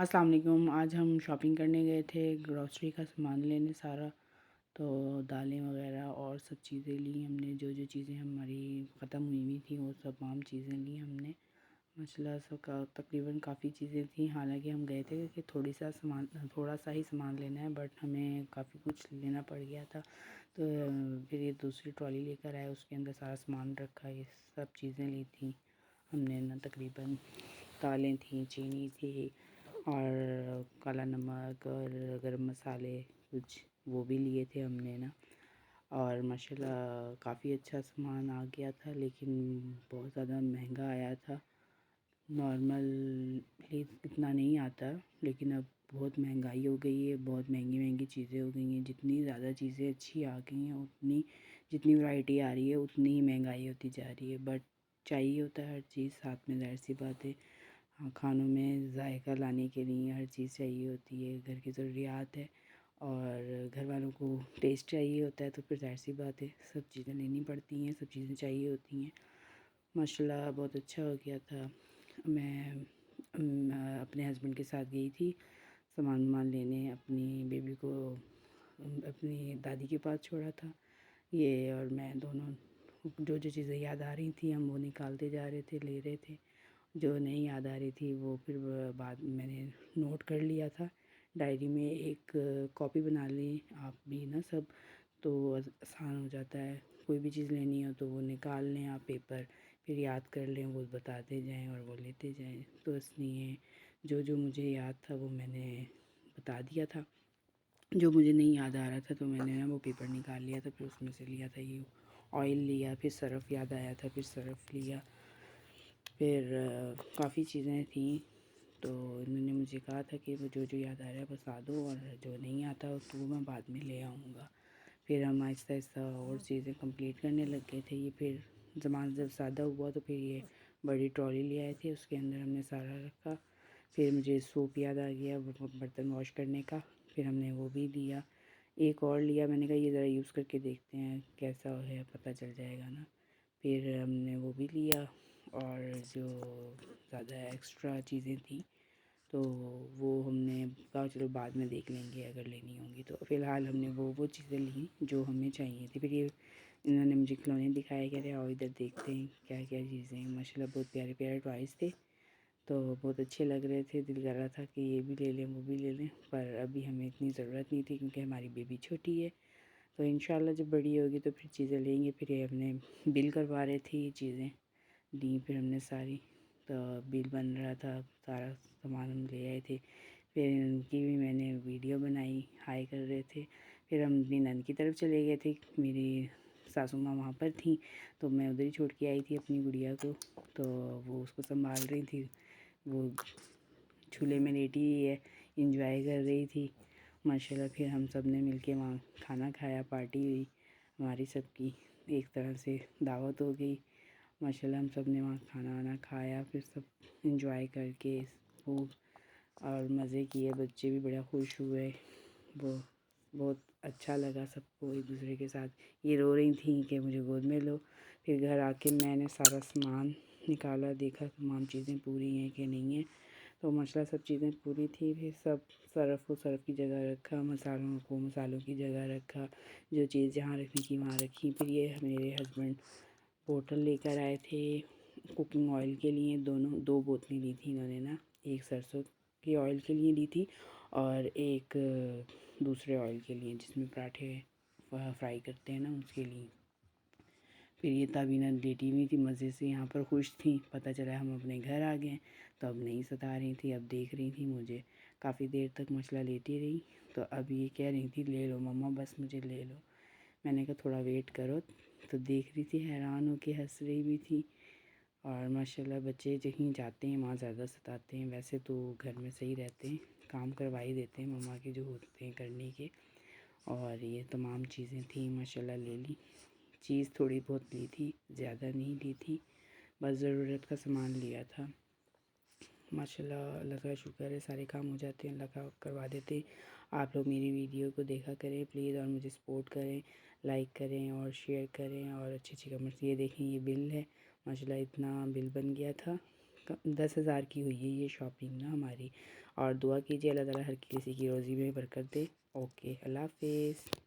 السلام علیکم۔ آج ہم شاپنگ کرنے گئے تھے، گروسری کا سامان لینے سارا، تو دالیں وغیرہ اور سب چیزیں لی ہم نے، جو چیزیں ہماری ختم ہوئی ہوئی تھیں وہ سب تمام چیزیں لی ہم نے ماشاء اللہ سب کا تقریباً کافی چیزیں تھیں، حالانکہ ہم گئے تھے کہ تھوڑا سا ہی سامان لینا ہے، بٹ ہمیں کافی کچھ لینا پڑ گیا تھا، تو پھر یہ دوسری ٹرالی لے کر آئے، اس کے اندر سارا سامان رکھا، یہ سب چیزیں لی تھیں ہم نے نا، تقریباً دالیں تھیں، چینی تھی اور کالا نمک اور گرم مسالے کچھ وہ بھی لیے تھے ہم نے نا، اور ماشاء اللہ کافی اچھا سامان آ گیا تھا، لیکن بہت زیادہ مہنگا آیا تھا۔ نارملی اتنا نہیں آتا، لیکن اب بہت مہنگائی ہو گئی ہے، بہت مہنگی چیزیں ہو گئی ہیں، جتنی زیادہ چیزیں اچھی آ گئی ہیں اتنی جتنی ورائٹی آ رہی ہے اتنی ہی مہنگائی ہوتی جا رہی ہے، بٹ چاہیے ہوتا ہے ہر چیز ساتھ میں، ظاہر سی بات ہے، کھانوں میں ذائقہ لانے کے لیے ہر چیز چاہیے ہوتی ہے، گھر کی ضروریات ہے اور گھر والوں کو ٹیسٹ چاہیے ہوتا ہے، تو پھر ظاہر سی بات ہے سب چیزیں لینی پڑتی ہیں، سب چیزیں چاہیے ہوتی ہیں۔ ماشاء اللہ بہت اچھا ہو گیا تھا۔ میں اپنے ہسبینڈ کے ساتھ گئی تھی سامان لینے، اپنی بیبی کو اپنی دادی کے پاس چھوڑا تھا، یہ اور میں دونوں جو چیزیں یاد آ رہی تھیں ہم وہ نکالتے جا رہے تھے، لے رہے تھے، جو نہیں یاد آ رہی تھی وہ پھر بعد میں نے نوٹ کر لیا تھا ڈائری میں، ایک کاپی بنا لی آپ بھی نا سب، تو آسان ہو جاتا ہے، کوئی بھی چیز لینی ہو تو وہ نکال لیں آپ پیپر، پھر یاد کر لیں، وہ بتاتے جائیں اور وہ لیتے جائیں، تو اس لیے جو مجھے یاد تھا وہ میں نے بتا دیا تھا، جو مجھے نہیں یاد آ رہا تھا تو میں نے نا وہ پیپر نکال لیا تھا، پھر اس میں سے لیا تھا، یہ آئل لیا، پھر سرف یاد آیا تھا، پھر سرف لیا، پھر کافی چیزیں تھیں، تو انہوں نے مجھے کہا تھا کہ وہ جو یاد آ رہا ہے بتا دو، اور جو نہیں آتا تو وہ میں بعد میں لے آؤں گا۔ پھر ہم آہستہ آہستہ اور چیزیں کمپلیٹ کرنے لگ گئے تھے، یہ پھر زمان جب زیادہ ہوا تو پھر یہ بڑی ٹرالی لے آئے تھے، اس کے اندر ہم نے سارا رکھا، پھر مجھے سوپ یاد آ گیا برتن واش کرنے کا، پھر ہم نے وہ بھی لیا، ایک اور لیا، میں نے کہا یہ ذرا یوز کر کے دیکھتے ہیں کیسا ہے، پتہ چل جائے گا نا، پھر ہم نے وہ بھی لیا، اور جو زیادہ ایکسٹرا چیزیں تھیں تو وہ ہم نے کہا چلو بعد میں دیکھ لیں گے اگر لینی ہوں گی، تو فی الحال ہم نے وہ چیزیں لیں جو ہمیں چاہیے تھی۔ پھر یہ انہوں نے مجھے کھلونے دکھائے، کہہ رہے آؤ ادھر دیکھتے ہیں کیا کیا چیزیں ہیں، ماشاء اللہ بہت پیارے پیارے ٹوائز تھے، تو بہت اچھے لگ رہے تھے، دل کر رہا تھا کہ یہ بھی لے لیں وہ بھی لے لیں، پر ابھی ہمیں اتنی ضرورت نہیں تھی کیونکہ ہماری بیبی چھوٹی ہے، تو انشاءاللہ جب بڑی ہوگی تو پھر چیزیں لیں گے۔ پھر یہ ہم نے بل کروا رہے تھے، یہ چیزیں لی پھر ہم نے ساری، تو بل بن رہا تھا، سارا سامان ہم لے آئے تھے، پھر ان کی بھی میں نے ویڈیو بنائی، ہائی کر رہے تھے، پھر ہم اپنی نند کی طرف چلے گئے تھے، میری ساسو ماں وہاں پر تھیں تو میں ادھر ہی چھوڑ کے آئی تھی اپنی گڑیا کو، تو وہ اس کو سنبھال رہی تھی، وہ جھولے میں لیٹی ہوئی ہے، انجوائے کر رہی تھی ماشاء اللہ۔ پھر ہم سب نے مل کے وہاں کھانا کھایا، پارٹی ہوئی ہماری سب کی، ایک طرح سے دعوت ہو گئی ماشاء اللہ، ہم سب نے وہاں کھانا وانا کھایا، پھر سب انجوائے کر کے خوب اور مزے کیے، بچے بھی بڑا خوش ہوئے، وہ بہت اچھا لگا سب کو ایک دوسرے کے ساتھ، یہ رو رہی تھیں کہ مجھے گود میں لو، پھر گھر آ کے میں نے سارا سامان نکالا، دیکھا تمام چیزیں پوری ہیں کہ نہیں ہیں، تو ماشاء اللہ سب چیزیں پوری تھی، پھر سب سرف کو سرف کی جگہ رکھا، مسالوں کو مسالوں کی جگہ رکھا، جو چیز جہاں رکھنی کی وہاں رکھی۔ پھر یہ میرے ہسبینڈ بوٹل لے کر آئے تھے کوکنگ آئل کے لیے، دو بوتلیں لی تھی انہوں نے نا، ایک سرسوں کے آئل کے لیے لی تھی اور ایک دوسرے آئل کے لیے جس میں پراٹھے فرائی کرتے ہیں نا اس کے لیے۔ پھر یہ تابینہ لیٹی ہوئی تھی مزے سے یہاں پر، خوش تھیں، پتہ چلا ہم اپنے گھر آ گئے، تو اب نہیں ستا رہی تھی، اب دیکھ رہی تھی مجھے، کافی دیر تک مسئلہ لیتی رہی، تو اب یہ کہہ رہی تھی لے لو مما بس مجھے لے لو، میں نے کہا تھوڑا ویٹ کرو، تو دیکھ رہی تھی حیران ہو کے، ہنس رہی بھی تھی، اور ماشاء اللہ بچے جہیں جاتے ہیں وہاں زیادہ ستاتے ہیں، ویسے تو گھر میں صحیح رہتے ہیں، کام کروا ہی دیتے ہیں مما کے جو ہوتے ہیں کرنے کے، اور یہ تمام چیزیں تھیں ماشاء اللہ لے لی، چیز تھوڑی بہت لی تھی، زیادہ نہیں لی تھی، بس ضرورت کا سامان لیا تھا ماشاء اللہ، اللہ کا شکر ہے سارے کام ہو جاتے ہیں، اللہ کا کروا دیتے ہیں۔ آپ لوگ میری ویڈیو کو دیکھا کریں پلیز، اور مجھے سپورٹ کریں، لائک کریں اور شیئر کریں، اور اچھے کمنٹس، یہ دیکھیں یہ بل ہے ماشاء اللہ، اتنا بل بن گیا تھا، 10,000 کی ہوئی ہے یہ شاپنگ نا ہماری. اور دعا کیجیے اللہ تعالیٰ ہر کسی کی روزی میں برکت دے. اوکے اللہ حافظ.